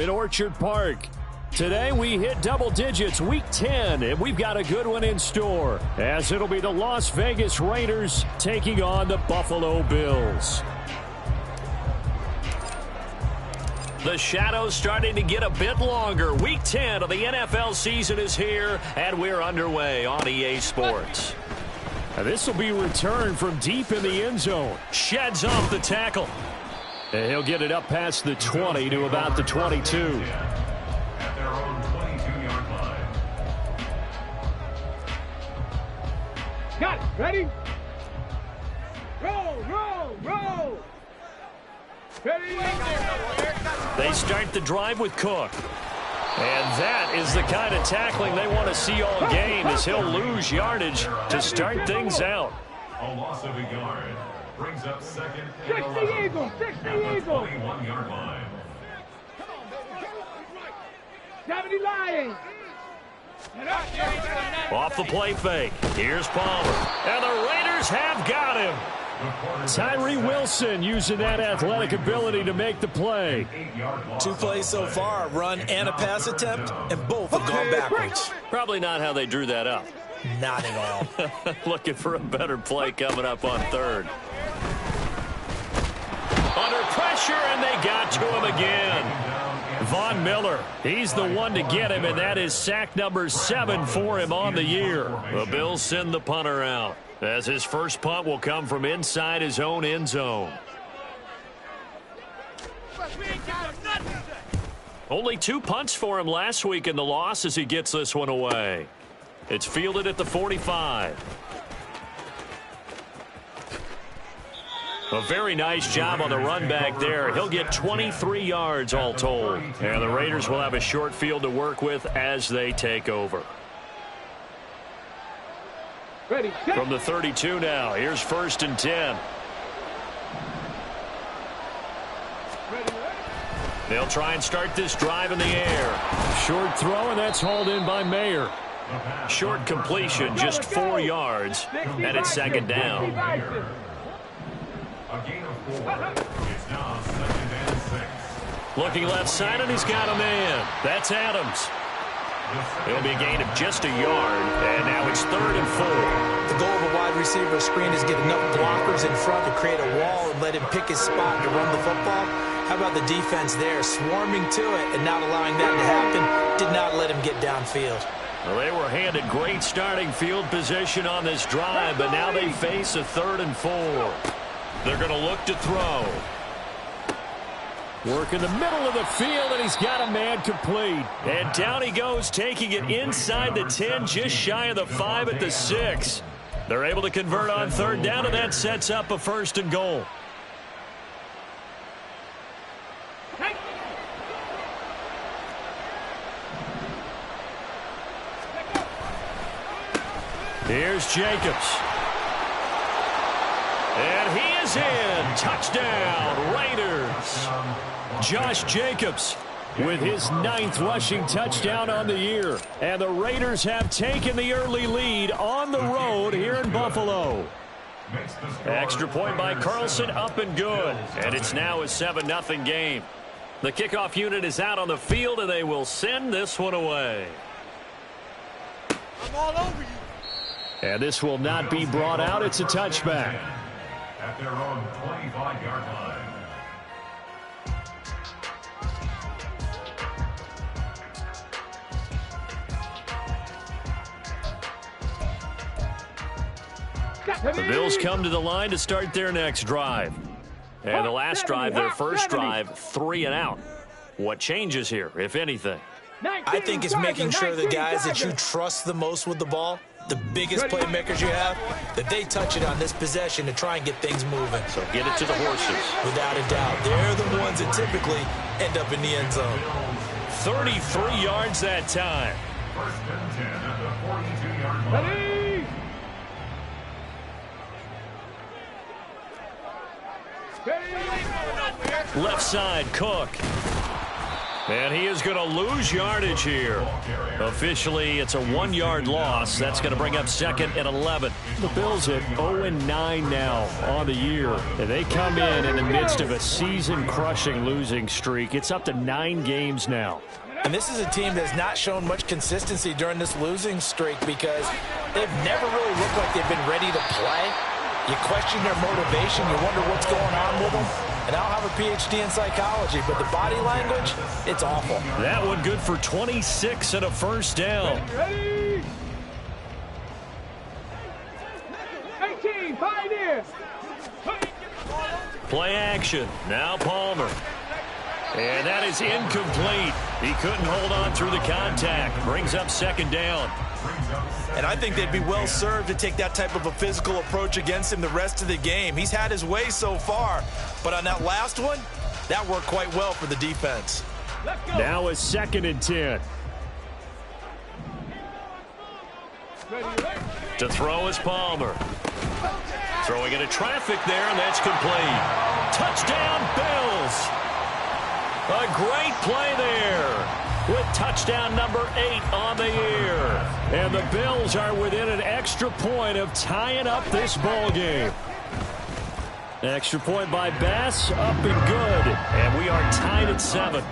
In Orchard Park. Today we hit double digits, week 10, and we've got a good one in store, as it'll be the Las Vegas Raiders taking on the Buffalo Bills. The shadow's starting to get a bit longer. Week 10 of the NFL season is here, and we're underway on EA Sports. This will be returned from deep in the end zone. Sheds off the tackle. And he'll get it up past the 20 to about the 22. At their own 22-yard line. Got it. Ready? Roll, roll, roll. Ready? They start the drive with Cook. And that is the kind of tackling they want to see all game, as he'll lose yardage to start things out. A loss of a yard. Brings up second. 60 Eagles, 60 Eagles. 21-yard line. 70 Lions. Off the play fake. Here's Palmer. And the Raiders have got him. Tyree Wilson using that athletic ability to make the play. 2 plays so far, a run and a pass attempt, and both have gone backwards. Probably not how they drew that up. Not at all. Looking for a better play coming up on third. Under pressure, and they got to him again. Von Miller, he's the one to get him, and that is sack number 7 for him on the year. The Bills send the punter out, as his first punt will come from inside his own end zone. Only 2 punts for him last week in the loss as he gets this one away. It's fielded at the 45. A very nice job on the run back there. He'll get 23 yards all told. And the Raiders will have a short field to work with as they take over. Ready. From the 32 now, here's 1st and 10. They'll try and start this drive in the air. Short throw, and that's hauled in by Mayer. Short completion, just 4 yards, and it's 2nd down. A gain of 4. It's now 2nd and 6. Looking left side, and he's got a man. That's Adams. It'll be a gain of just a yard, and now it's 3rd and 4. The goal of a wide receiver screen is get enough blockers in front to create a wall and let him pick his spot to run the football. How about the defense there, swarming to it and not allowing that to happen? Did not let him get downfield. Well, they were handed great starting field position on this drive, but now they face a 3rd and 4. They're going to look to throw. Work in the middle of the field, and he's got a man complete. And down he goes, taking it inside the 10, just shy of the 5 at the 6. They're able to convert on 3rd down, and that sets up a 1st and goal. Here's Jacobs. And he is in. Touchdown, Raiders. Josh Jacobs with his 9th rushing touchdown on the year. And the Raiders have taken the early lead on the road here in Buffalo. Extra point by Carlson, up and good. And it's now a 7-0 game. The kickoff unit is out on the field, and they will send this one away. I'm all over you. And this will not be brought out. It's a touchback. At their own 25-yard line. The Bills come to the line to start their next drive. And the last drive, their first drive, 3 and out. What changes here, if anything? I think it's making sure the guys that you trust the most with the ball, the biggest playmakers you have, that they touch it on this possession to try and get things moving. So get it to the horses. Without a doubt. They're the ones that typically end up in the end zone. 33 yards that time. 1st and 10 at the 42-yard line. Ready. Left side, Cook. And he is going to lose yardage here. Officially, it's a 1-yard loss. That's going to bring up 2nd and 11. The Bills at 0-9 now on the year. And they come in the midst of a season-crushing losing streak. It's up to 9 games now. And this is a team that's not shown much consistency during this losing streak because they've never really looked like they've been ready to play. You question their motivation. You wonder what's going on with them. And I don't have a PhD in psychology, but the body language, it's awful. That one good for 26 and a first down. Ready? 18, Pioneer. Play action. Now Palmer. And that is incomplete. He couldn't hold on through the contact. Brings up 2nd down. And I think they'd be well served to take that type of a physical approach against him the rest of the game. He's had his way so far, but on that last one, that worked quite well for the defense. Now a 2nd and 10. To throw is Palmer. Throwing into traffic there, and that's complete. Touchdown, Bills. A great play there with touchdown number 8 on the year. And the Bills are within an extra point of tying up this ball game. Extra point by Bass, up and good. And we are tied at 7.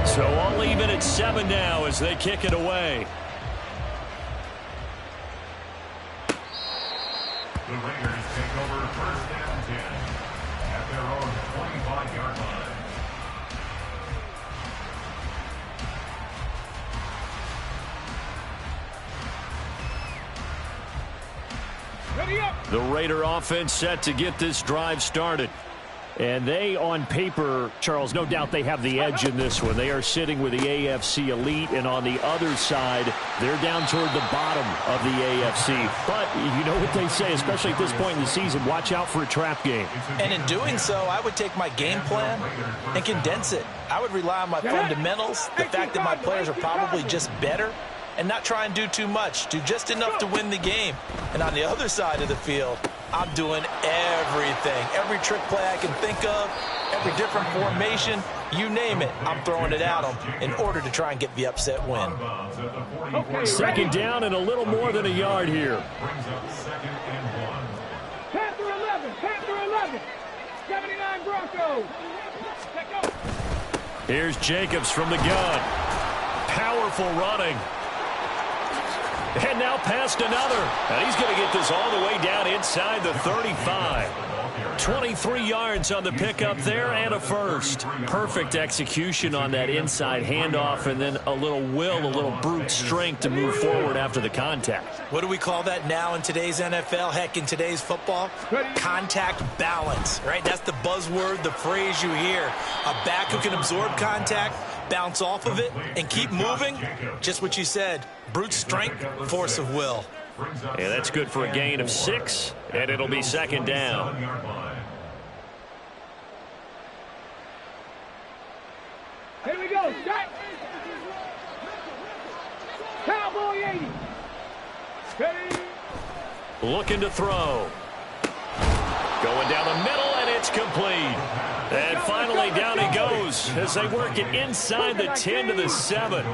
So all even at 7 now as they kick it away. The Raiders take over 1st and 10 at their own 25-yard line. Ready up. The Raider offense set to get this drive started. And they, on paper, Charles, no doubt they have the edge in this one. They are sitting with the AFC elite, and on the other side, they're down toward the bottom of the AFC. But you know what they say, especially at this point in the season, watch out for a trap game. And in doing so, I would take my game plan and condense it. I would rely on my fundamentals, the fact that my players are probably just better, and not try and do too much, do just enough to win the game. And on the other side of the field, I'm doing everything. Every trick play I can think of, every different formation, you name it, I'm throwing it at them in order to try and get the upset win. Okay, 2nd down and a little more than a yard here. Panther 11, Panther 11. 79 Broncos. Let go. Here's Jacobs from the gun. Powerful running. And now past another. And he's going to get this all the way down inside the 35. 23 yards on the pickup there and a first. Perfect execution on that inside handoff, and then a little will, a little brute strength to move forward after the contact. What do we call that now in today's NFL? Heck, in today's football? Contact balance, right? That's the buzzword, the phrase you hear. A back who can absorb contact, bounce off of it, and keep moving. Just what you said, brute strength, force of will. Yeah, that's good for a gain of 6, and it'll be 2nd down. Here we go. Shot. Cowboy 80. Ready. Looking to throw. Going down the middle, and it's complete. And finally down he goes as they work it inside the 10 to the 7.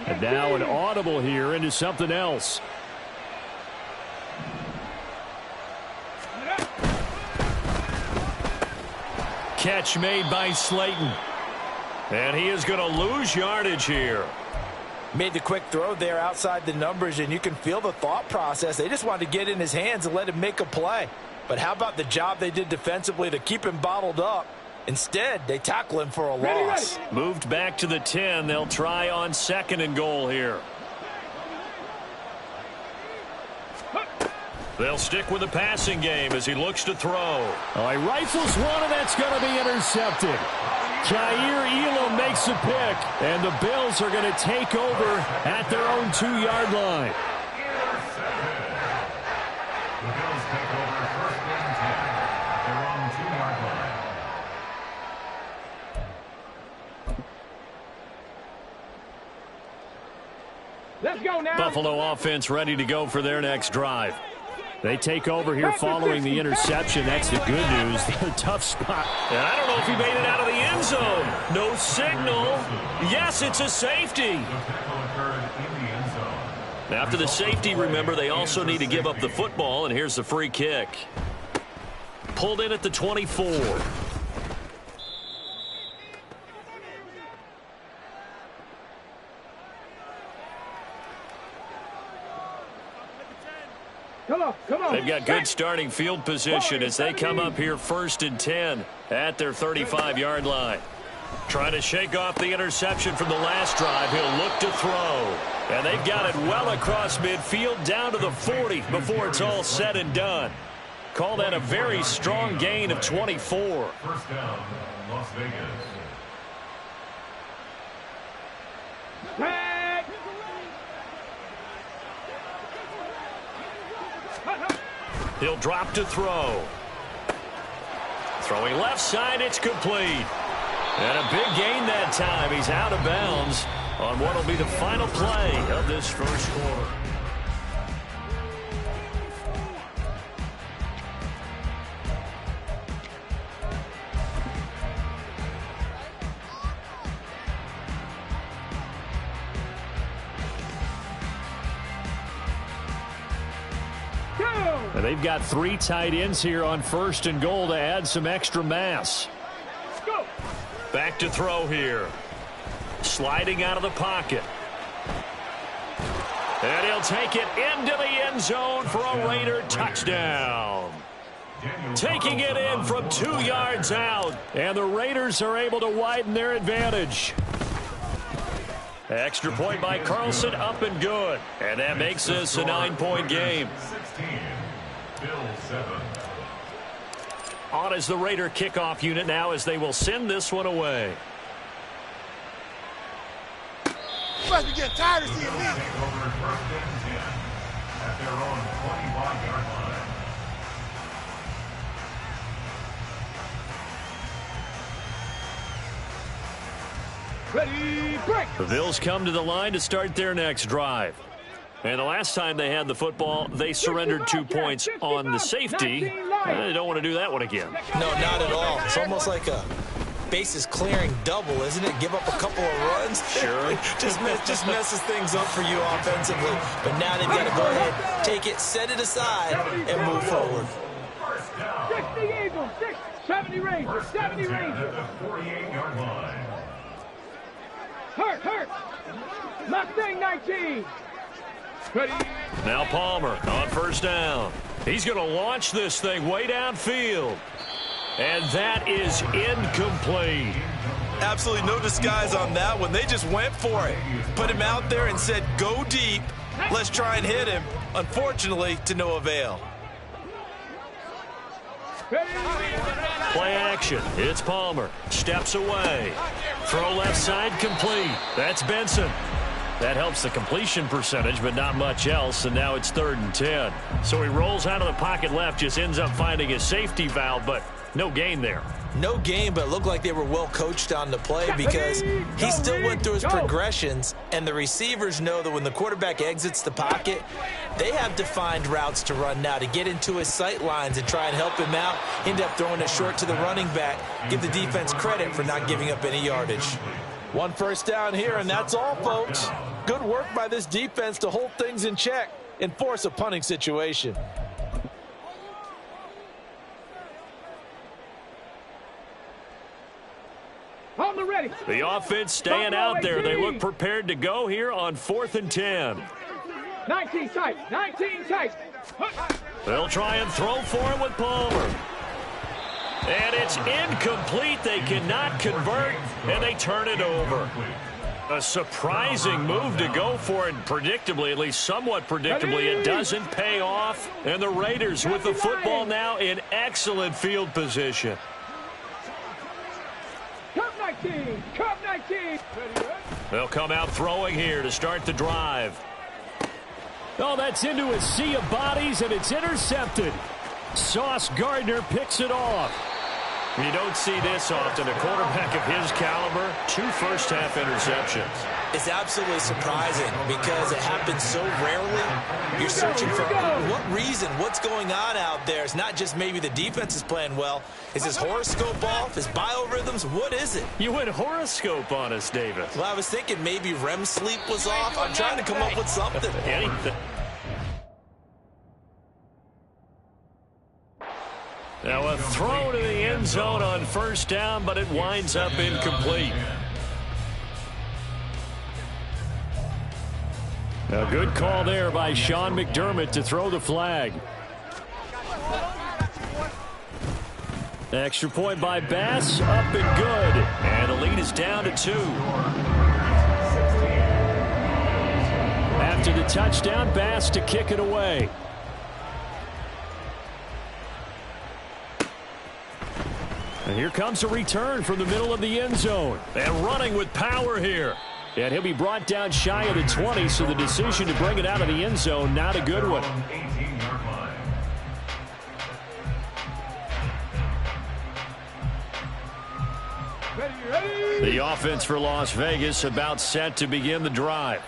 And now an audible here into something else. Catch made by Slayton. And he is going to lose yardage here. Made the quick throw there outside the numbers, and you can feel the thought process. They just wanted to get in his hands and let him make a play. But how about the job they did defensively to keep him bottled up? Instead, they tackle him for a loss. Moved back to the 10. They'll try on 2nd and goal here. They'll stick with the passing game as he looks to throw. Oh, he rifles one, and that's going to be intercepted. Jair Elam makes a pick, and the Bills are going to take over at their own 2-yard line. The Bills take over 1st and 10 at their own 2-yard line. Let's go now. Buffalo offense ready to go for their next drive. They take over here following the interception. That's the good news. The tough spot. And I don't know if he made it out of the end zone. No signal. Yes, it's a safety. After the safety, remember, they also need to give up the football, and here's the free kick. Pulled in at the 24. Come on. They've got good starting field position as they come up here 1st and 10 at their 35-yard line. Trying to shake off the interception from the last drive. He'll look to throw. And they've got it well across midfield down to the 40 before it's all said and done. Call that a very strong gain of 24. First down, Las Vegas. He'll drop to throw. Throwing left side, it's complete. And a big gain that time. He's out of bounds on what will be the final play of this first quarter. And they've got 3 tight ends here on 1st and goal to add some extra mass. Back to throw here. Sliding out of the pocket. And he'll take it into the end zone for a Raider touchdown. Taking it in from 2 yards out. And the Raiders are able to widen their advantage. Extra point by Carlson, up and good. And that makes this a 9-point game. 16, Bill 7. On is the Raider kickoff unit now as they will send this one away. You must be getting tired of seeing me. Take over 1st and 10 at their own 25-yard line. Ready, break. The Bills come to the line to start their next drive. And the last time they had the football, they surrendered 2 points on the safety. They don't want to do that one again. No, not at all. It's almost like a bases clearing double, isn't it? Give up a couple of runs. Sure. just messes things up for you offensively. But now they've got to go ahead, take it, set it aside, and move forward. 60 Eagles, 70 Rangers, 70 Rangers. At the 48-yard line. Hurt. Mustang 19. Ready. Now Palmer on 1st down. He's going to launch this thing way downfield. And that is incomplete. Absolutely no disguise on that one. They just went for it. Put him out there and said, go deep. Let's try and hit him. Unfortunately, to no avail. Play action. It's Palmer. Steps away. Throw left side complete. That's Benson. That helps the completion percentage, but not much else, and now it's 3rd and 10. So he rolls out of the pocket left, just ends up finding a safety valve, but no gain there. No gain, but it looked like they were well coached on the play because he still went through his progressions, and the receivers know that when the quarterback exits the pocket, they have defined routes to run now to get into his sight lines and try and help him out. End up throwing it short to the running back. Give the defense credit for not giving up any yardage. 1 first down here, and that's all, folks. Good work by this defense to hold things in check and force a punting situation. On the ready. The offense staying out there. They look prepared to go here on 4th and 10. 19 tight. They'll try and throw for it with Palmer. And it's incomplete. They cannot convert, and they turn it over. A surprising move to go for it, predictably, at least somewhat predictably. It doesn't pay off, and the Raiders with the football now in excellent field position. Cup 19. They'll come out throwing here to start the drive. Oh, that's into a sea of bodies, and it's intercepted. Sauce Gardner picks it off. You don't see this often. A quarterback of his caliber, 2 first-half interceptions. It's absolutely surprising because it happens so rarely. You're searching for what reason, what's going on out there. It's not just maybe the defense is playing well. Is his horoscope off? His biorhythms? What is it? You went horoscope on us, David. Well, I was thinking maybe REM sleep was off. I'm trying to come up with something. Anything. Now a throw to the end zone on first down, but it winds up incomplete. A good call there by Sean McDermott to throw the flag. Extra point by Bass, up and good. And the lead is down to 2. After the touchdown, Bass to kick it away. And here comes a return from the middle of the end zone. And running with power here. And he'll be brought down shy of the 20, so the decision to bring it out of the end zone, not a good one. The offense for Las Vegas about set to begin the drive.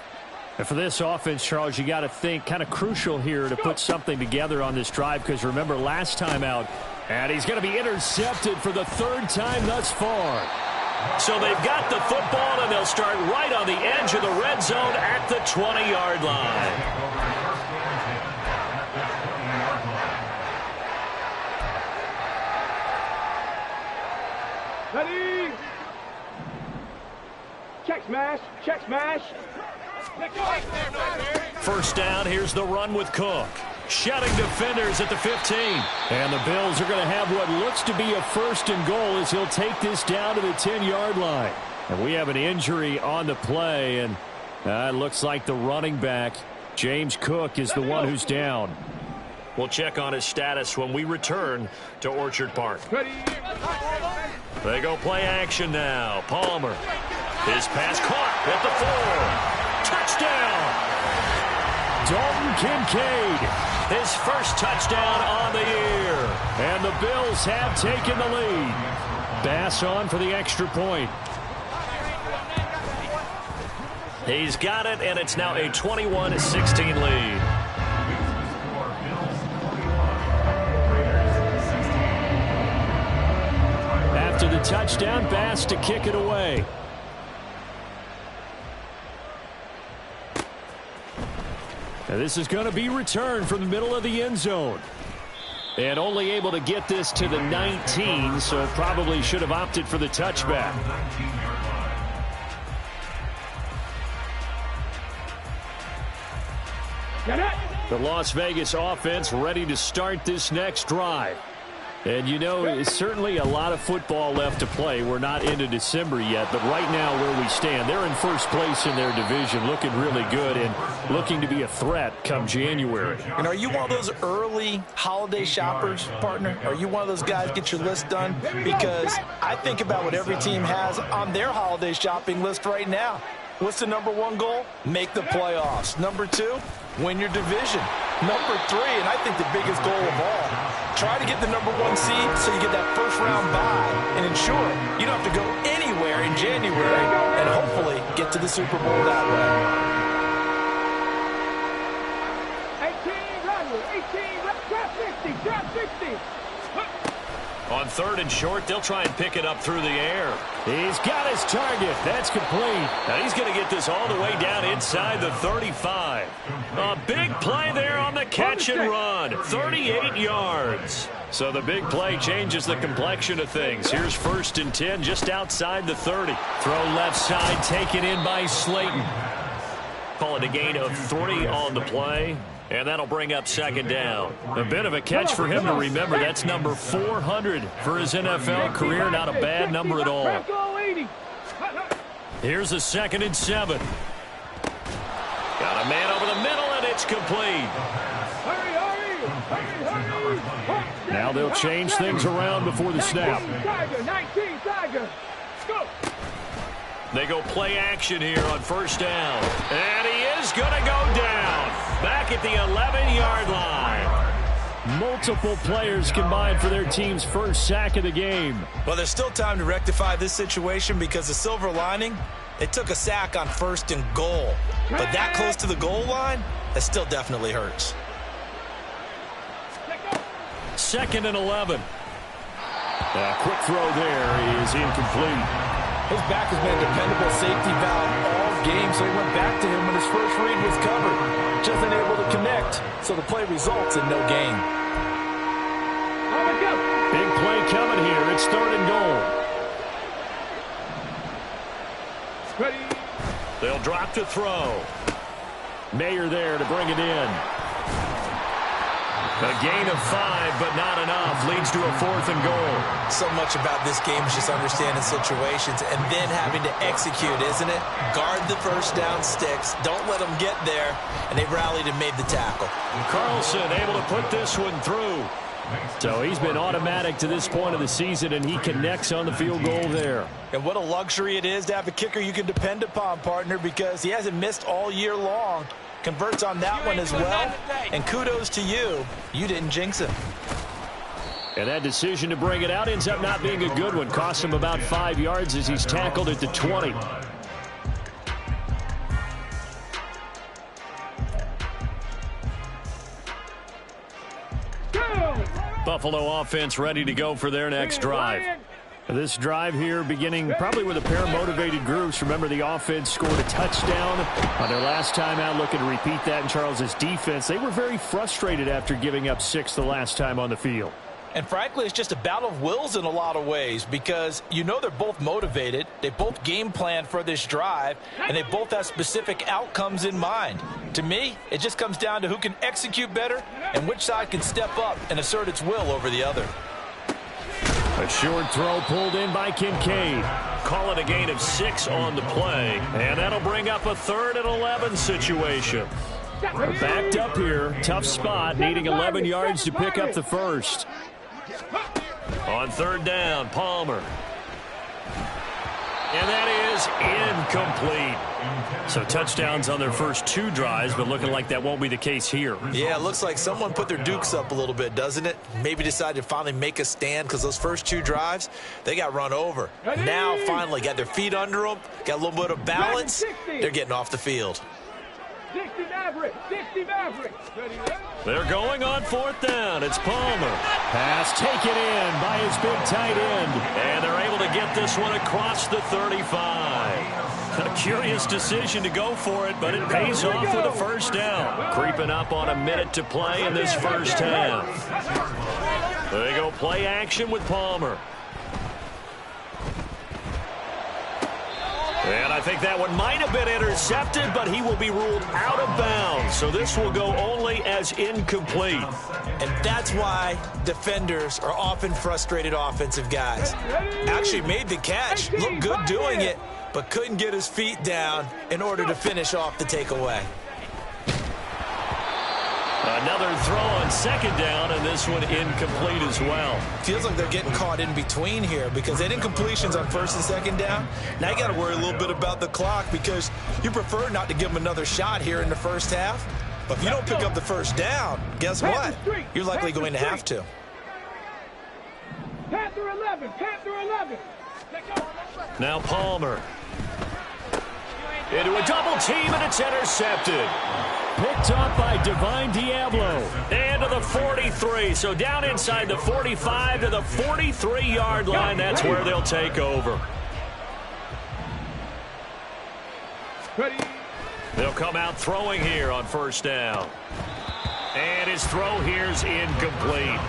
And for this offense, Charles, you got to think kind of crucial here to put something together on this drive, because remember last time out, and he's going to be intercepted for the 3rd time thus far. So they've got the football, and they'll start right on the edge of the red zone at the 20-yard line. Ready? Check smash. Check smash. First down, here's the run with Cook. Shutting defenders at the 15. And the Bills are going to have what looks to be a 1st and goal as he'll take this down to the 10-yard line. And we have an injury on the play, and it looks like the running back, James Cook, is the one who's down. We'll check on his status when we return to Orchard Park. They go play action now. Palmer. His pass caught at the 4. Touchdown! Dalton Kincaid. His first touchdown on the year. And the Bills have taken the lead. Bass on for the extra point. He's got it, and it's now a 21-16 lead. After the touchdown, Bass to kick it away. Now this is going to be returned from the middle of the end zone. And only able to get this to the 19, so probably should have opted for the touchback. The Las Vegas offense ready to start this next drive. And, you know, it's certainly a lot of football left to play. We're not into December yet, but right now where we stand, they're in first place in their division, looking really good and looking to be a threat come January. And are you one of those early holiday shoppers, partner? Are you one of those guys get your list done? Because I think about what every team has on their holiday shopping list right now. What's the #1 goal? Make the playoffs. #2, win your division. #3, and I think the biggest goal of all, try to get the #1 seed so you get that first-round bye and ensure you don't have to go anywhere in January and hopefully get to the Super Bowl that way. 18, drop 60, drop 60. On 3rd and short, they'll try and pick it up through the air. He's got his target. That's complete. Now he's going to get this all the way down inside the 35. A big play there on the catch and run. 38 yards. So the big play changes the complexion of things. Here's 1st and 10 just outside the 30. Throw left side taken in by Slayton. Call it a gain of 3 on the play. And that'll bring up 2nd down. A bit of a catch for him to remember. That's number 400 for his NFL career. Not a bad number at all. Here's a 2nd and 7. Got a man over the middle, and it's complete. Now they'll change things around before the snap. 19, Tiger. Go. They go play action here on 1st down. And he is going to go down. Back at the 11-yard line. Multiple players combined for their team's first sack of the game. Well, there's still time to rectify this situation because the silver lining, they took a sack on 1st and goal. But that close to the goal line, that still definitely hurts. 2nd and 11. A quick throw there is incomplete. His back has been a dependable safety valve all game, so he went back to him when his first read was covered. Just unable to connect, so the play results in no gain. Big play coming here. It's 3rd and goal. Ready. They'll drop to throw. Mayer there to bring it in. A gain of 5, but not enough. Leads to a 4th and goal. So much about this game is just understanding situations and then having to execute, isn't it? Guard the first down sticks. Don't let them get there. And they rallied and made the tackle. Carlson able to put this one through. So he's been automatic to this point of the season, and he connects on the field goal there. And what a luxury it is to have a kicker you can depend upon, partner, because he hasn't missed all year long. Converts on that one as well. And kudos to you. You didn't jinx him. And that decision to bring it out ends up not being a good one. Cost him about 5 yards as he's tackled at the 20. Buffalo offense ready to go for their next drive. This drive here beginning probably with a pair of motivated groups. Remember, the offense scored a touchdown on their last time out. Looking to repeat that in Charles's defense. They were very frustrated after giving up 6 the last time on the field. And frankly, it's just a battle of wills in a lot of ways because you know they're both motivated. They both game planned for this drive, and they both have specific outcomes in mind. To me, it just comes down to who can execute better and which side can step up and assert its will over the other. A short throw pulled in by Kincaid. Call it a gain of 6 on the play, and that'll bring up a 3rd and 11 situation. We're backed up here. Tough spot, needing 11 yards to pick up the first. On 3rd down, Palmer. And that is incomplete. So touchdowns on their first 2 drives, but looking like that won't be the case here. Yeah, it looks like someone put their dukes up a little bit, doesn't it? Maybe decided to finally make a stand because those first 2 drives, they got run over. Now finally got their feet under them, got a little bit of balance. They're getting off the field. 60 Maverick, 60 Maverick. They're going on 4th down. It's Palmer. Pass taken in by his big tight end. And they're able to get this one across the 35. A curious decision to go for it, but it pays off with a 1st down. Creeping up on a minute to play in this first half. They go play action with Palmer. And I think that one might have been intercepted, but he will be ruled out of bounds. So this will go only as incomplete. And that's why defenders are often frustrated offensive guys. Actually made the catch, looked good doing it, but couldn't get his feet down in order to finish off the takeaway. Another throw on 2nd down, and this one incomplete as well. Feels like they're getting caught in between here because they had incompletions on 1st and 2nd down. Now you got to worry a little bit about the clock because you prefer not to give them another shot here in the first half. But if you don't pick up the 1st down, guess what? You're likely going to have to. Panther 11, Panther 11. Now Palmer. Into a double team, and it's intercepted. Picked up by Divine Diablo. And to the 43. So down inside the 45 to the 43-yard line. That's where they'll take over. Ready. They'll come out throwing here on 1st down. And his throw here's incomplete.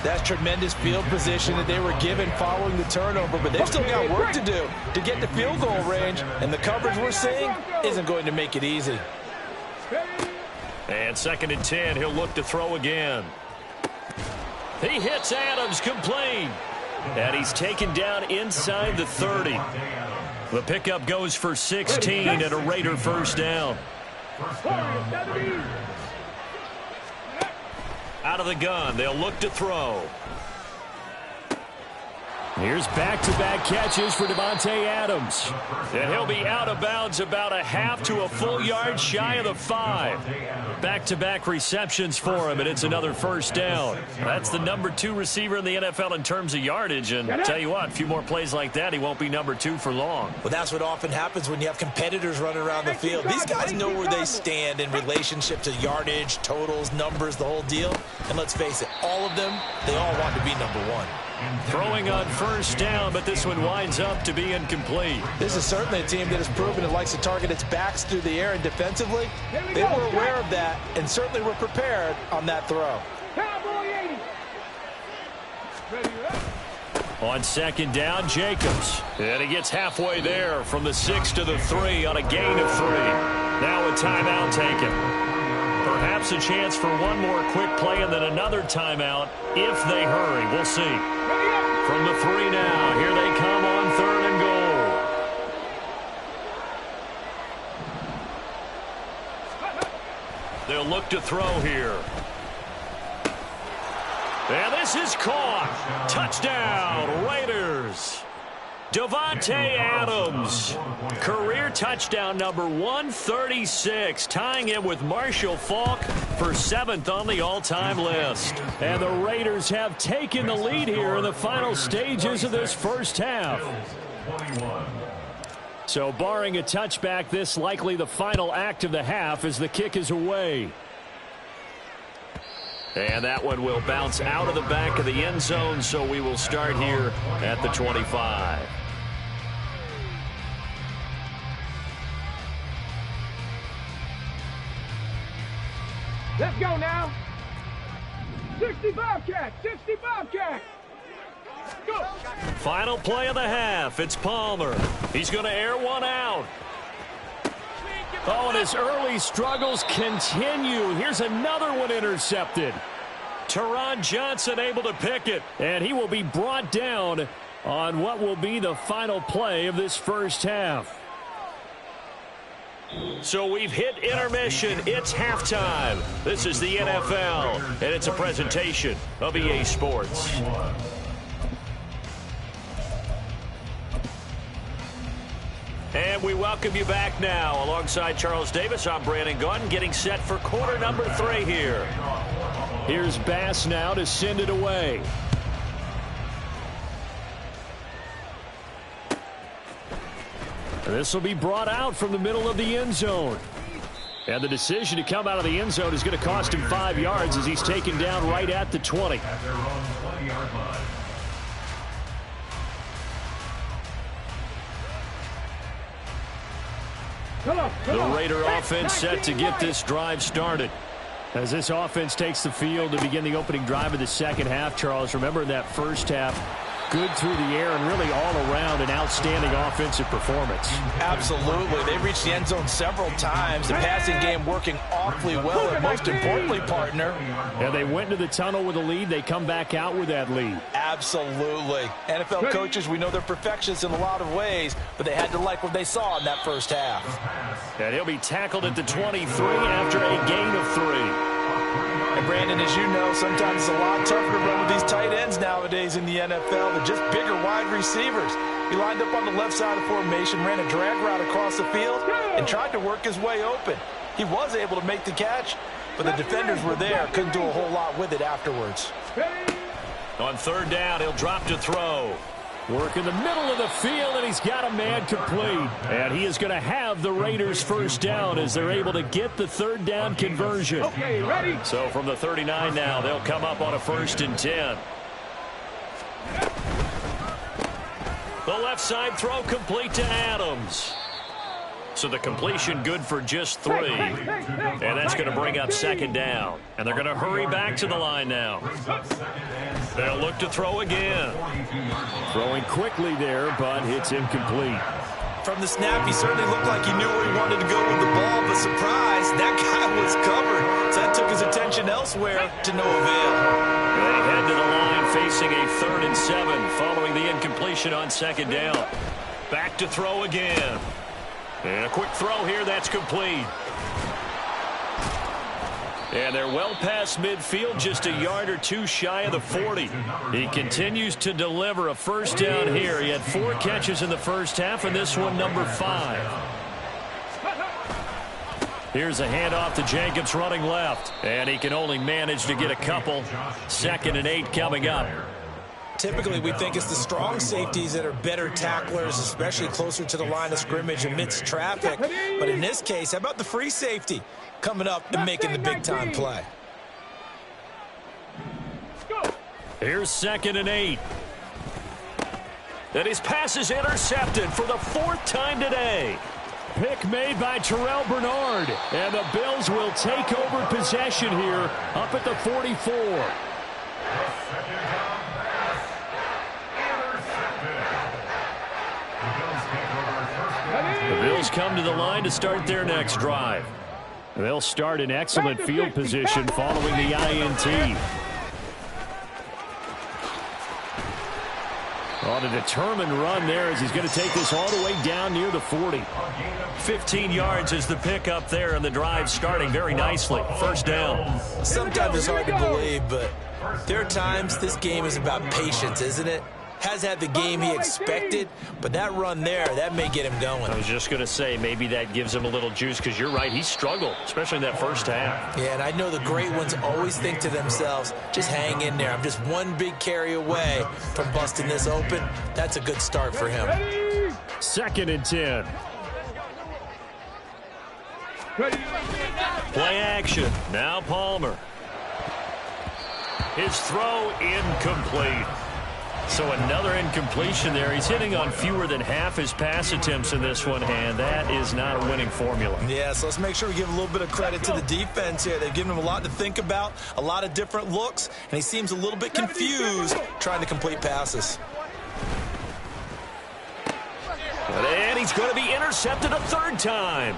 That's tremendous field position that they were given following the turnover, but they've still got work to do to get to field goal range, and the coverage we're seeing isn't going to make it easy. And 2nd and 10, he'll look to throw again. He hits Adams complete. And he's taken down inside the 30. The pickup goes for 16 and a Raider 1st down. Out of the gun, they'll look to throw. Here's back-to-back catches for Davante Adams. And he'll be out of bounds about a half to a full yard shy of the 5. Back-to-back receptions for him, and it's another first down. That's the number 2 receiver in the NFL in terms of yardage. And tell you what, a few more plays like that, he won't be number 2 for long. Well, that's what often happens when you have competitors running around the field. These guys know where they stand in relationship to yardage, totals, numbers, the whole deal. And let's face it, all of them, they all want to be number 1. Throwing on first down, but this one winds up to be incomplete. This is certainly a team that has proven it likes to target its backs through the air, and defensively, they were aware of that and certainly were prepared on that throw. On second down, Jacobs. And he gets halfway there from the 6 to the 3 on a gain of 3. Now a timeout taken. Perhaps a chance for one more quick play and then another timeout if they hurry. We'll see. From the 3 now, here they come on 3rd and goal. They'll look to throw here. And this is caught. Touchdown, Raiders. Davante Adams, career touchdown number 136, tying him with Marshall Faulk for 7th on the all-time list. And the Raiders have taken the lead here in the final stages of this first half. So barring a touchback, this likely the final act of the half as the kick is away. And that one will bounce out of the back of the end zone, so we will start here at the 25. Let's go now. 60 Bobcats, 60 Bobcats. Go. Final play of the half. It's Palmer. He's going to air one out. Oh, and his early struggles continue. Here's another one intercepted. Teron Johnson able to pick it, and he will be brought down on what will be the final play of this first half. So we've hit intermission. It's halftime. This is the NFL, and it's a presentation of EA Sports. And we welcome you back now. Alongside Charles Davis, I'm Brandon Gunn, getting set for quarter number 3 here. Here's Bass now to send it away. This will be brought out from the middle of the end zone. And the decision to come out of the end zone is going to cost him 5 yards as he's taken down right at the 20. The Raider offense set to get this drive started. As this offense takes the field to begin the opening drive of the second half, Charles, remember in that first half, good through the air and really all around an outstanding offensive performance. Absolutely. They reached the end zone several times. The passing game working awfully well, and most importantly, partner. And they went into the tunnel with a lead. They come back out with that lead. Absolutely. NFL coaches, we know they're perfectionists in a lot of ways, but they had to like what they saw in that first half. And he'll be tackled at the 23 after a gain of 3. And Brandon, as you know, sometimes it's a lot tougher to run with these tight ends nowadays in the NFL. They're just bigger wide receivers. He lined up on the left side of formation, ran a drag route across the field, and tried to work his way open. He was able to make the catch, but the defenders were there. Couldn't do a whole lot with it afterwards. On 3rd down, he'll drop to throw. Work in the middle of the field, and he's got a man complete. And he is going to have the Raiders first down as they're able to get the 3rd down conversion. Okay, ready? So from the 39 now, they'll come up on a 1st and 10. The left side throw complete to Adams. So the completion good for just 3. And that's going to bring up 2nd down. And they're going to hurry back to the line now. They'll look to throw again. Throwing quickly there, but it's incomplete. From the snap, he certainly looked like he knew where he wanted to go with the ball, but surprise, that guy was covered. So that took his attention elsewhere to no avail. They head to the line facing a 3rd and 7 following the incompletion on 2nd down. Back to throw again. And a quick throw here, that's complete. And they're well past midfield, just a yard or two shy of the 40. He continues to deliver a first down here. He had 4 catches in the first half, and this one number 5. Here's a handoff to Jacobs running left. And he can only manage to get a couple. 2nd and 8 coming up. Typically, we think it's the strong safeties that are better tacklers, especially closer to the line of scrimmage amidst traffic. But in this case, how about the free safety coming up and making the big-time play? Here's 2nd and 8. And his pass is intercepted for the 4th time today. Pick made by Terrell Bernard. And the Bills will take over possession here up at the 44. The Bills come to the line to start their next drive. They'll start in excellent field position following the INT. On a determined run there as he's going to take this all the way down near the 40. 15 yards is the pickup there, and the drive starting very nicely. First down. Sometimes it's hard to believe, but there are times this game is about patience, isn't it? Has had the game he expected, but that run there, that may get him going. I was just going to say, maybe that gives him a little juice, because you're right, he struggled, especially in that first half. Yeah, and I know the great ones always think to themselves, just hang in there. I'm just one big carry away from busting this open. That's a good start for him. 2nd and 10. Play action. Now Palmer. His throw incomplete. So another incompletion there. He's hitting on fewer than half his pass attempts in this one, and that is not a winning formula. Yeah, so let's make sure we give a little bit of credit to the defense here. They've given him a lot to think about, a lot of different looks, and he seems a little bit confused trying to complete passes. And he's going to be intercepted a 3rd time.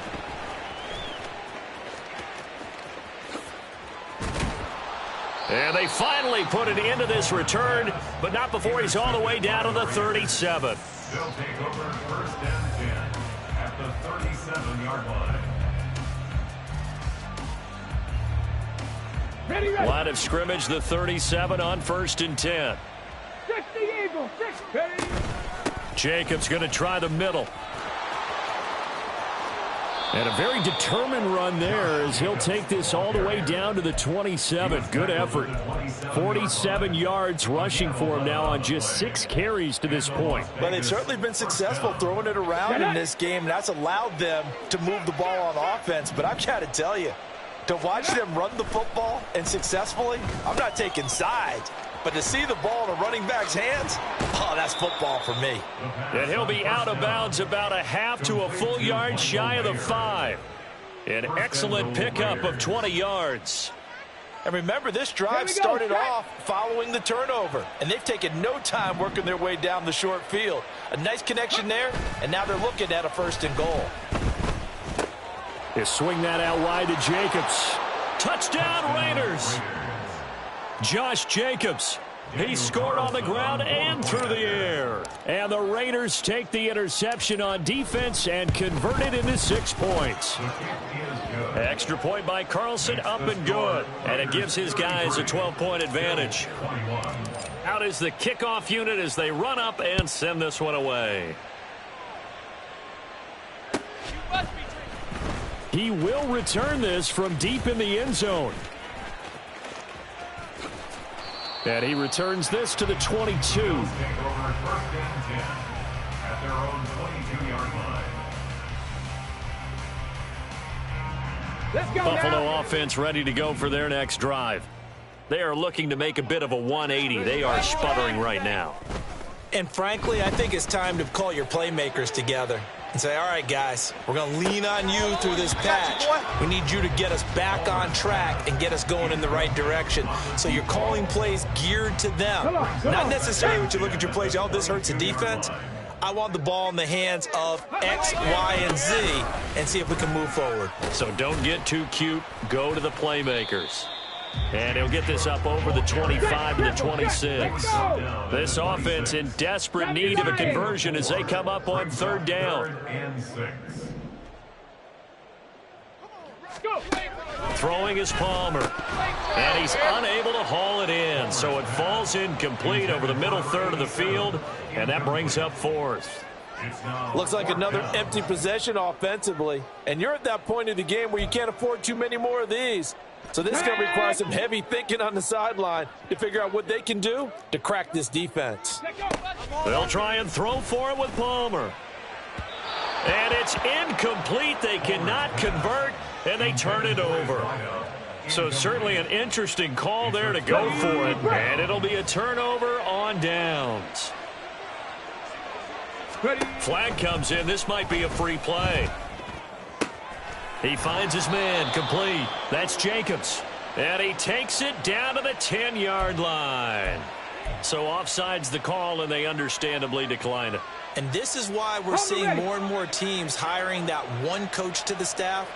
And they finally put an end to this return, but not before he's all the way down to the 37. They'll take over 1st and 10 at the 37-yard line. Line of scrimmage, the 37 on 1st and 10. 60 Eagles, 60. Jacobs going to try the middle. And a very determined run there as he'll take this all the way down to the 27. Good effort. 47 yards rushing for him now on just 6 carries to this point. Well, they've certainly been successful throwing it around in this game, and that's allowed them to move the ball on offense. But I've got to tell you, to watch them run the football and successfully, I'm not taking sides. But to see the ball in a running back's hands, oh, that's football for me. And he'll be out of bounds about a half to a full yard shy of the 5. An excellent pickup of 20 yards. And remember, this drive started off following the turnover, and they've taken no time working their way down the short field. A nice connection there, and now they're looking at a 1st and goal. They swing that out wide to Jacobs. Touchdown, Raiders. Josh Jacobs. He scored on the ground and through the air. And the Raiders take the interception on defense and convert it into 6 points. Extra point by Carlson, up and good. And it gives his guys a 12-point advantage. Out is the kickoff unit as they run up and send this one away. He will return this from deep in the end zone. And he returns this to the 22. Buffalo offense ready to go for their next drive. They are looking to make a bit of a 180. They are sputtering right now. And frankly, I think it's time to call your playmakers together and say, all right, guys, we're going to lean on you through this patch. We need you to get us back on track and get us going in the right direction. So you're calling plays geared to them. Not necessarily when you look at your plays, oh, this hurts the defense. I want the ball in the hands of X, Y, and Z and see if we can move forward. So don't get too cute. Go to the playmakers. And he'll get this up over the 25 to the 26. This offense in desperate need of a conversion as they come up on 3rd down. Throwing is Palmer. And he's unable to haul it in. So it falls incomplete over the middle third of the field. And that brings up fourth. Looks like another empty possession offensively. And you're at that point of the game where you can't afford too many more of these. So this is going to require some heavy thinking on the sideline to figure out what they can do to crack this defense. They'll try and throw for it with Palmer. And it's incomplete. They cannot convert, and they turn it over. So certainly an interesting call there to go for it. And it'll be a turnover on downs. Flag comes in. This might be a free play. He finds his man complete. That's Jacobs. And he takes it down to the 10-yard line. So offside's the call, and they understandably decline it. And this is why we're seeing more and more teams hiring that one coach to the staff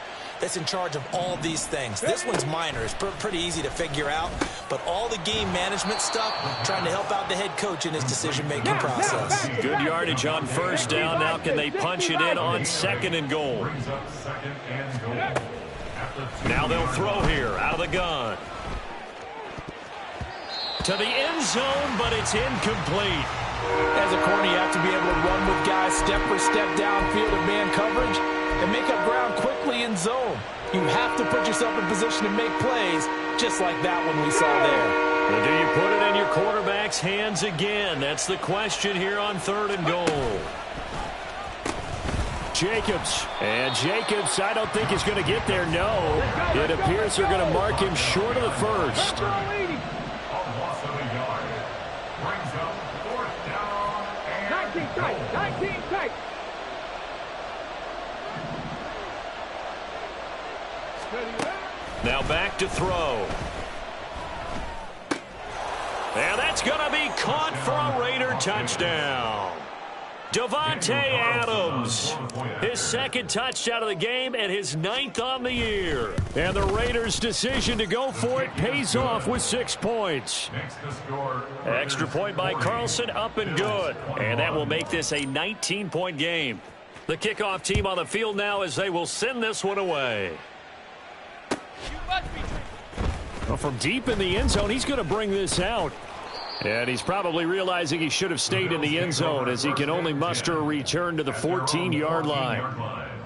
that's in charge of all these things. This one's minor. It's pretty easy to figure out. But all the game management stuff, trying to help out the head coach in his decision-making process. Good yardage on first down. Now can they punch it in on second and goal? Now they'll throw here out of the gun. To the end zone, but it's incomplete. As a corner, you have to be able to run with guys step for step downfield in man coverage and make up ground quickly in zone. You have to put yourself in position to make plays, just like that one we saw there. Well, do you put it in your quarterback's hands again? That's the question here on third and goal. Jacobs. And Jacobs, I don't think is going to get there. No. It appears they're going to mark him short of the first. Now back to throw. And that's going to be caught for a Raider touchdown. Davante Adams, his second touchdown of the game and his 9th on the year. And the Raiders' decision to go for it pays off with 6 points. Extra point by Carlson, up and good. And that will make this a 19-point game. The kickoff team on the field now as they will send this one away. Well, from deep in the end zone, he's going to bring this out. And he's probably realizing he should have stayed in the end zone as he can only muster a return to the 14-yard line.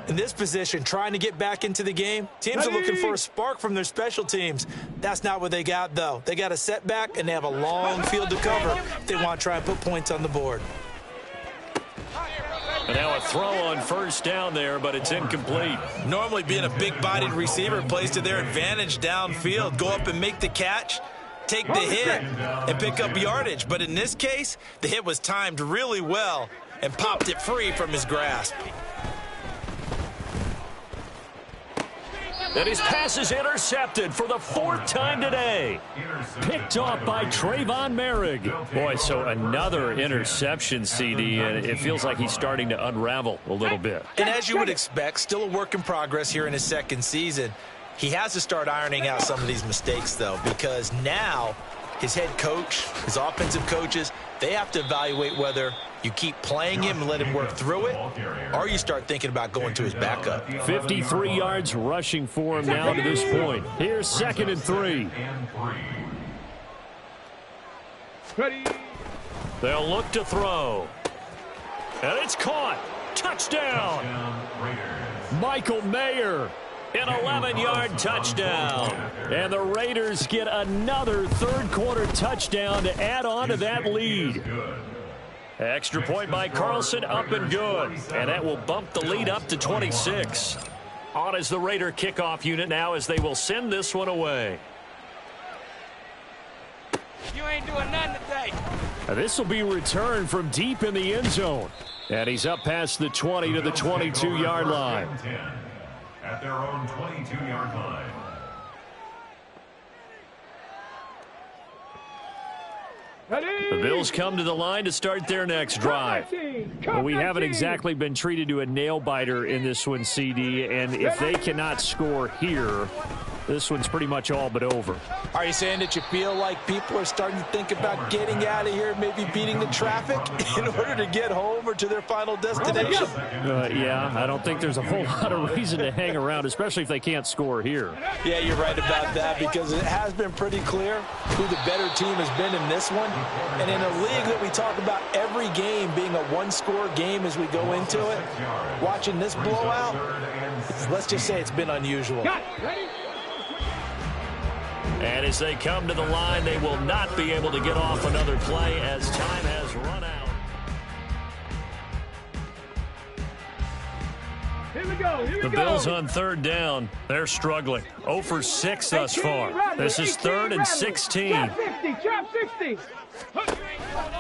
In this position, trying to get back into the game, teams are looking for a spark from their special teams. That's not what they got, though. They got a setback, and they have a long field to cover if they want to try and put points on the board. And now a throw on first down there, but it's incomplete. Normally being a big-bodied receiver plays to their advantage downfield. Go up and make the catch, take the hit, and pick up yardage. But in this case, the hit was timed really well and popped it free from his grasp. And his pass is intercepted for the 4th time today. Picked off by Trayvon Merrick. Boy, so another interception, CD, and it feels like he's starting to unravel a little bit. And as you would expect, still a work in progress here in his second season. He has to start ironing out some of these mistakes, though, because now his head coach, his offensive coaches, they have to evaluate whether you keep playing him and let him work through it, or you start thinking about going to his backup. 53 yards rushing for him now to this point. Here's 2nd and 3. They'll look to throw. And it's caught. Touchdown. Michael Mayer. An 11-yard touchdown. And the Raiders get another third-quarter touchdown to add on to that lead. Extra point by Carlson, up and good. And that will bump the lead up to 26. On is the Raider kickoff unit now as they will send this one away. You ain't doing nothing today. This will be returned from deep in the end zone. And he's up past the 20 to the 22-yard line. At their own 22-yard line. The Bills come to the line to start their next drive. Well, we haven't exactly been treated to a nail-biter in this one, CD, and if they cannot score here, this one's pretty much all but over. Are you saying that you feel like people are starting to think about getting out of here, maybe beating the traffic in order to get home or to their final destination? Yeah, I don't think there's a whole lot of reason to hang around, especially if they can't score here. Yeah, you're right about that, because it has been pretty clear who the better team has been in this one. And in a league that we talk about every game being a one-score game as we go into it, watching this blowout, let's just say it's been unusual. And as they come to the line, they will not be able to get off another play as time has run out. The Bills on third down. They're struggling. 0 for 6 thus far. This is 3rd and 16.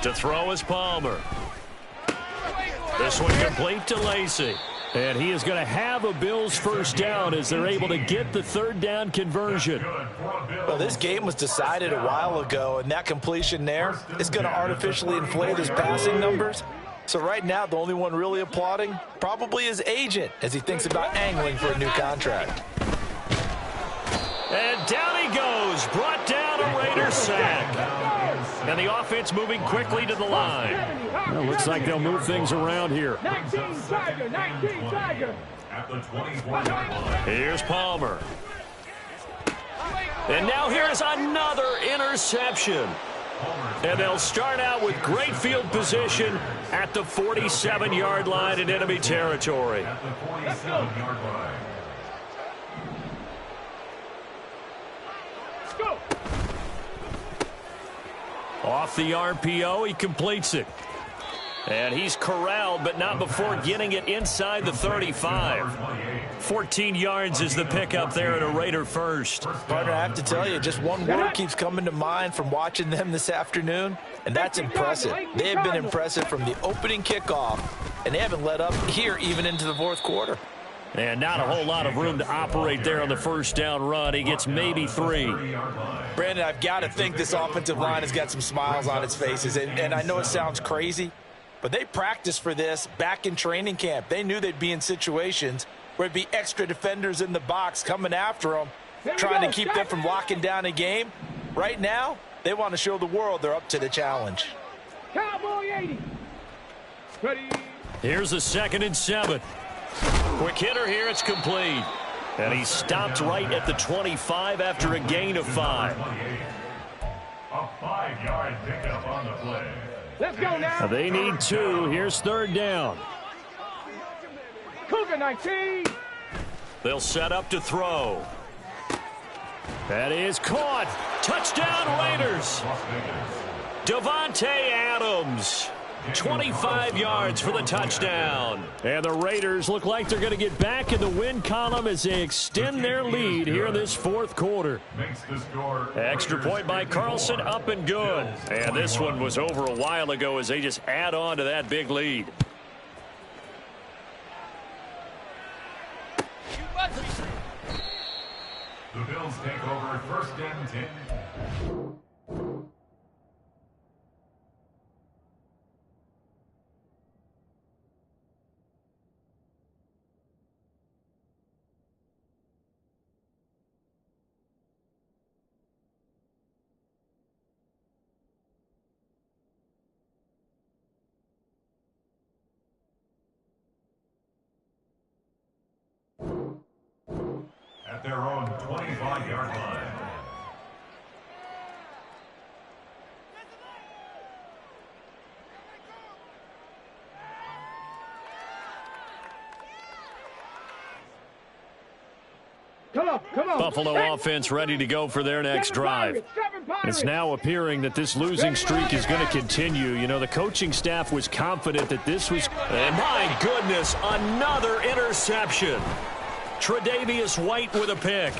To throw is Palmer. This one complete to Lacy. And he is going to have a Bills first down as they're able to get the third down conversion. Well, this game was decided a while ago, and that completion there is going to artificially inflate his passing numbers. So right now, the only one really applauding probably his agent as he thinks about angling for a new contract. And down he goes, brought down a Raiders sack. And the offense moving quickly to the line. Well, looks like they'll move things around here. 19 Tiger. At the 24-yard line. Here's Palmer. And now here's another interception. And they'll start out with great field position at the 47-yard line in enemy territory. At the 47-yard line. Off the RPO, he completes it. And he's corralled, but not before getting it inside the 35. 14 yards is the pickup there at a Raider first. Partner, I have to tell you, just one word keeps coming to mind from watching them this afternoon, and that's impressive. They have been impressive from the opening kickoff, and they haven't let up here even into the fourth quarter. And not a whole lot of room to operate there on the first down run. He gets maybe 3. Brandon, I've got to think this offensive line has got some smiles on its faces, and I know it sounds crazy, but they practiced for this back in training camp. They knew they'd be in situations where it'd be extra defenders in the box coming after them, trying to keep them from locking down a game. Right now, they want to show the world they're up to the challenge. Cowboy 80. Ready. Here's the 2nd and 7. Quick hitter here, it's complete. And he stopped right at the 25 after a gain of 5. A 5-yard pickup on the play. Let's go now. They need 2. Here's third down. Cougar 19. They'll set up to throw. That is caught. Touchdown Raiders. Davante Adams. 25 yards for the touchdown. And the Raiders look like they're going to get back in the win column as they extend their lead here in this fourth quarter. Extra point by Carlson, up and good. And this one was over a while ago as they just add on to that big lead. The Bills take over 1st and 10. At their own 25-yard line. Come on. Buffalo offense ready to go for their next drive. It's now appearing that this losing streak is going to continue. You know, the coaching staff was confident that this was... And my goodness, another interception. Tre'Davious White with a pick.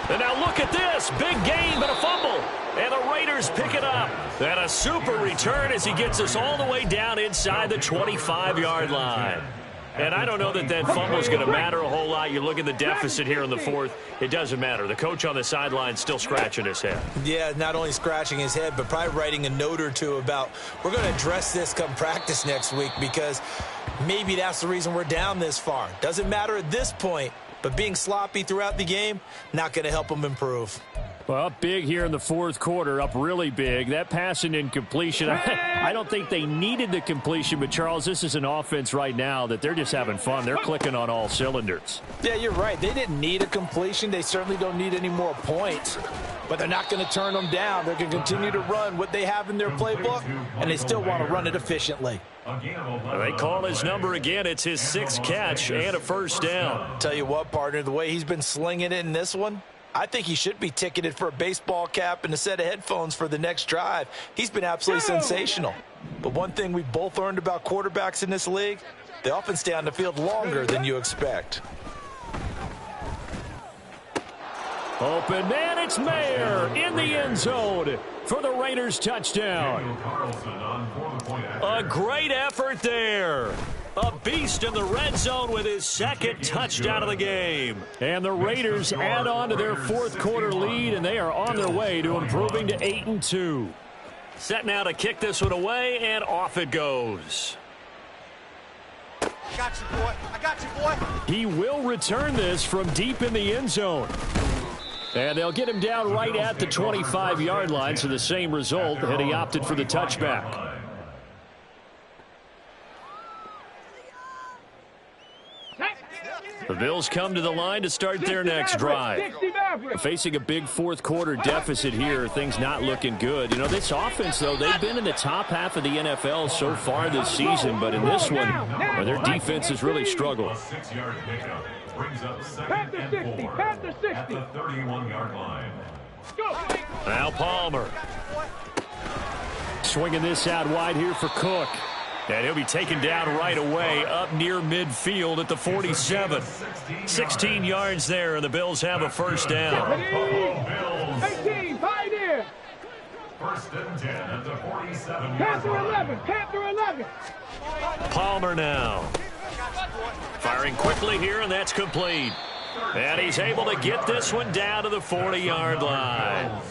And now look at this. Big gain, but a fumble. And the Raiders pick it up. And a super return as he gets us all the way down inside the 25-yard line. And I don't know that that fumble is going to matter a whole lot. You look at the deficit here in the fourth. It doesn't matter. The coach on the sideline still scratching his head. Yeah, not only scratching his head, but probably writing a note or two about we're going to address this come practice next week because maybe that's the reason we're down this far. Doesn't matter at this point. but being sloppy throughout the game, not going to help him improve. Well, up big here in the fourth quarter, up really big. That pass and incompletion, I don't think they needed the completion, but, Charles, this is an offense right now that they're just having fun. They're clicking on all cylinders. Yeah, you're right. They didn't need a completion. They certainly don't need any more points, but they're not going to turn them down. They're going to continue to run what they have in their playbook, and they still want to run it efficiently. They call his number again. It's his 6th catch and a first down. Tell you what, partner, the way he's been slinging it in this one, I think he should be ticketed for a baseball cap and a set of headphones for the next drive. He's been absolutely sensational. But one thing we both learned about quarterbacks in this league, they often stay on the field longer than you expect. Open man, it's Mayer in the end zone for the Raiders touchdown. A great effort there. A beast in the red zone with his 2nd touchdown of the game. And the Raiders add on to their 4th quarter lead, and they are on their way to improving to 8-2. Set now to kick this one away, and off it goes. I got you, boy. I got you, boy. He will return this from deep in the end zone. And they'll get him down right at the 25-yard line, so the same result, and he opted for the touchback. The Bills come to the line to start their next drive. Facing a big 4th quarter deficit here, things not looking good. You know, this offense, though, they've been in the top half of the NFL so far this season, but in this one, their defense has really struggled. Now Palmer. Swinging this out wide here for Cook. And he'll be taken down right away up near midfield at the 47. 16 yards there, and the Bills have a first down. 18, pioneer. First and 10 at the 47. Panther 11, Panther 11. Palmer now. Firing quickly here, and that's complete. And he's able to get this one down to the 40-yard line.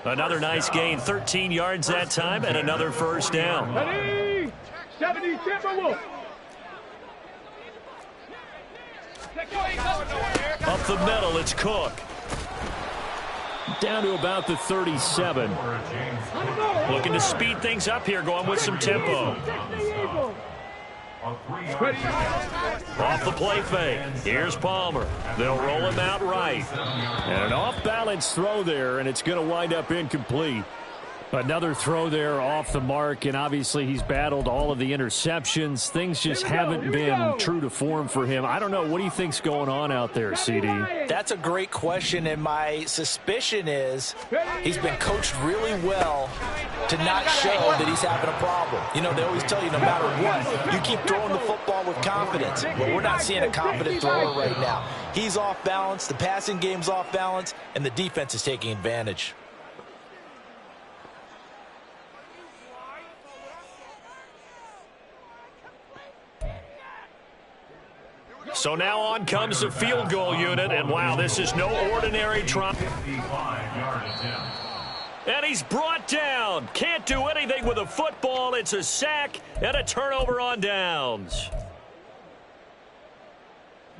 Another nice gain, 13 yards that time, and another first down. 70 Timberwolves. Up the middle, it's Cook. Down to about the 37. Looking to speed things up here, going with some tempo. Off the play fake. Here's Palmer. They'll roll him out right. And an off-balance throw there, and it's going to wind up incomplete. Another throw there off the mark, and obviously he's battled all of the interceptions. Things just haven't been true to form for him. I don't know. What do you think's going on out there, CD? That's a great question, and my suspicion is he's been coached really well to not show that he's having a problem. You know, they always tell you no matter what, you keep throwing the football with confidence. Well, we're not seeing a confident thrower right now. He's off balance, the passing game's off balance, and the defense is taking advantage. So now on comes the field goal unit, and wow, this is no ordinary try. And he's brought down. Can't do anything with a football. It's a sack and a turnover on downs.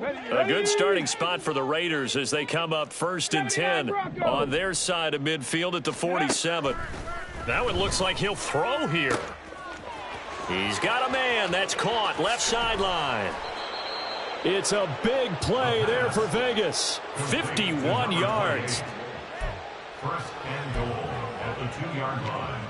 A good starting spot for the Raiders as they come up 1st and 10 on their side of midfield at the 47. That one looks like he'll throw here. He's got a man. That's caught. Left sideline. It's a big play there for Vegas. 51 yards. First and goal at the 2-yard line.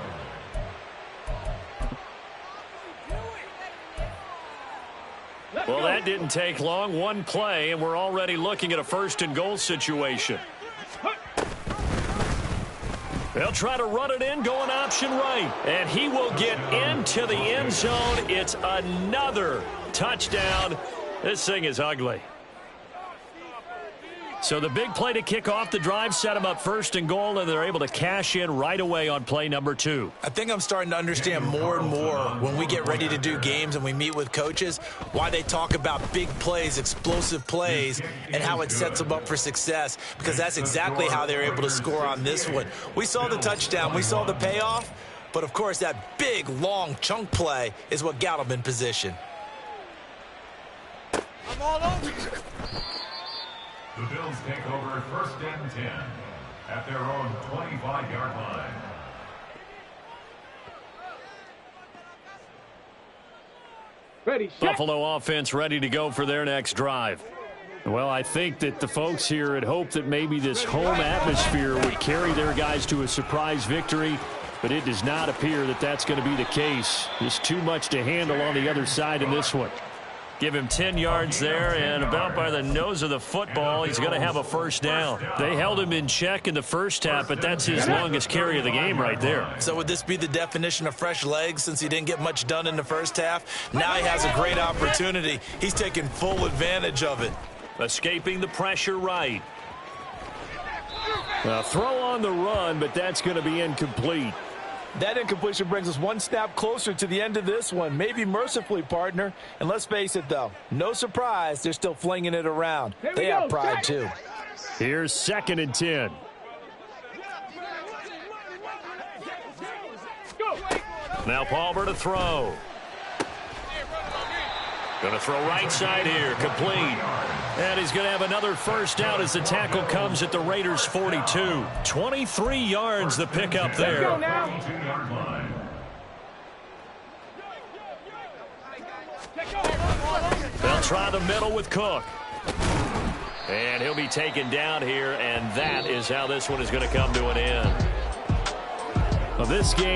Well, that didn't take long. One play, and we're already looking at a 1st and goal situation. They'll try to run it in, going option right. And he will get into the end zone. It's another touchdown. This thing is ugly. So the big play to kick off the drive set them up 1st and goal, and they're able to cash in right away on play number 2. I think I'm starting to understand more and more when we get ready to do games and we meet with coaches why they talk about big plays, explosive plays, and how it sets them up for success, because that's exactly how they're able to score on this one. We saw the touchdown. We saw the payoff. But, of course, that big, long chunk play is what got them in position. I'm all over you. The Bills take over 1st and 10 at their own 25-yard line. Ready, set. Buffalo offense ready to go for their next drive. Well, I think that the folks here had hoped that maybe this home atmosphere would carry their guys to a surprise victory, but it does not appear that that's going to be the case. Just too much to handle on the other side in this one. Give him 10 yards there, and about by the nose of the football, he's going to have a first down. They held him in check in the first half, but that's his longest carry of the game right there. So would this be the definition of fresh legs since he didn't get much done in the first half? Now he has a great opportunity. He's taking full advantage of it. Escaping the pressure right. A throw on the run, but that's going to be incomplete. That incompletion brings us one snap closer to the end of this one. Maybe mercifully, partner. And let's face it, though, no surprise, they're still flinging it around. They have pride, too. Here's 2nd and 10. Now Palmer to throw. Going to throw right side here, complete. And he's going to have another first down as the tackle comes at the Raiders' 42. 23 yards the pickup there. They'll try the middle with Cook. And he'll be taken down here, and that is how this one is going to come to an end. Well, this game